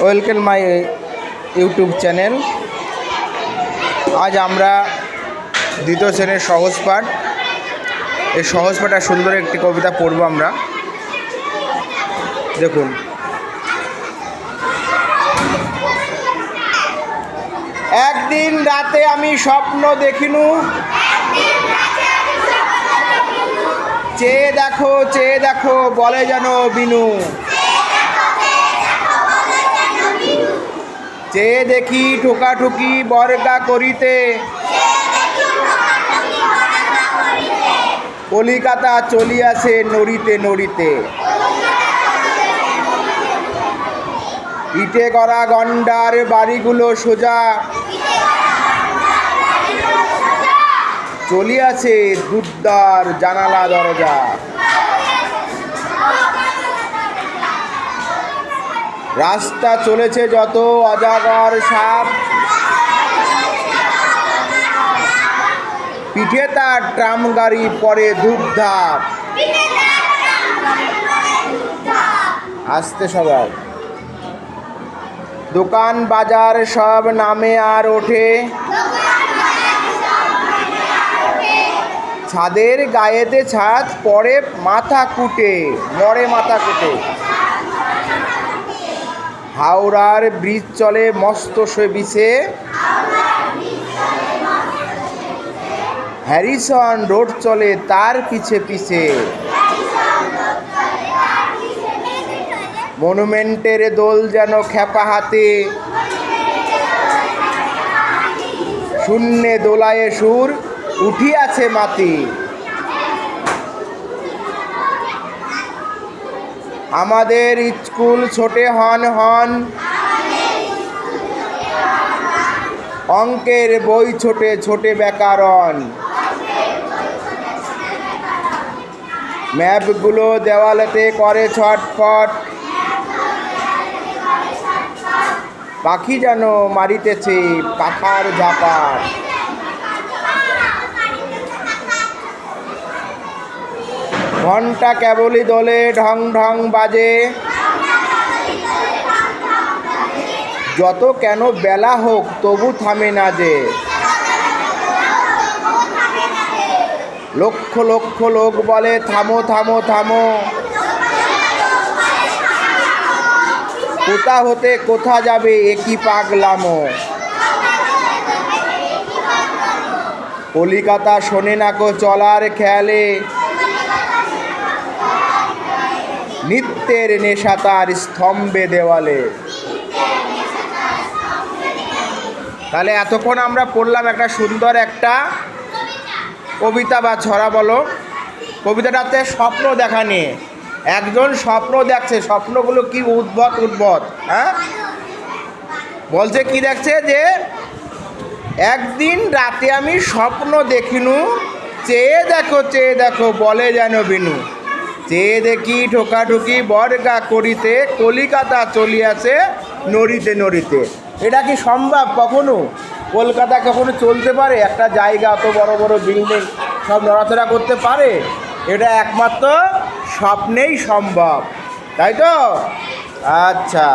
Welcome my YouTube channel. আজ আমরা দ্বিতীয় শ্রেণীর সহজ পাঠ, এই সহজ পাঠে সুন্দর একটি কবিতা পড়ব আমরা। দেখুন, একদিন রাতে আমি স্বপ্ন দেখিনু, চেয়ে দেখো বলে যেন বিনু। চেয়ে দেখি ঠোকাঠুকি বর্গা করিতে, কলিকাতা চলিয়াছে নড়িতে নড়িতে। ইটে গড়া গন্ডার বাড়িগুলো সোজা, চলিয়াছে দুদ্দার জানালা দরজা। রাস্তা চলেছে যত অজাগর সাপ, পিঠে তার ট্রাম গাড়ি পরে ধূপধাপ। আসতে সবাই। দোকান বাজার সব নামে আর ওঠে, ছাদের গায়েতে ছাদ পড়ে মাথা কুটে, মরে মাথা কুটে। হাওড়ার ব্রিজ চলে মস্ত সে, হ্যারিসন রোড চলে তার পিছে পিছে। মনুমেন্টের দোল যেন খেপা হাতে, শূন্যে দোলায়ে সুর উঠিয়াছে মাতি। আমাদের স্কুল ছোটে হন হন, অঙ্কের বই ছোটে ছোটে ব্যাকরণ। ম্যাপগুলো দেওয়ালেতে করে ছটফট, পাখি যেন মারিতেছে পাখার ঝাপাট। ঘন্টা কেবলই দোলে ঢং ঢং বাজে, যত কেন বেলা হোক তবু থামে না যে। লক্ষ লক্ষ লোক বলে থামো থামো থামো, কোথা হতে কোথা যাবে একই পাগলামো। কলিকাতা শোনে না কো চলার খেয়ালে, নিত্যের নেশা তার স্তম্ভে দেওয়ালে। তাহলে এতক্ষণ আমরা পড়লাম একটা সুন্দর একটা কবিতা বা ছড়া বলো। কবিতাটাতে স্বপ্ন দেখা নিয়ে, একজন স্বপ্ন দেখছে, স্বপ্নগুলো কি উদ্ভট, হ্যাঁ বলছে কি দেখছে যে একদিন রাতে আমি স্বপ্ন দেখিনু, চেয়ে দেখো বলে যেন বিনু। চেয়ে দেখি ঠোকাঠুকি বর্গা করিতে, কলিকাতা চলিয়াছে নড়িতে নড়িতে। এটা কি সম্ভব কখনো? কলকাতা কখনো চলতে পারে? একটা জায়গা অত বড় বড় বিল্ডিং সব নড়াচড়া করতে পারে? এটা একমাত্র স্বপ্নেই সম্ভব, তাই তো? আচ্ছা।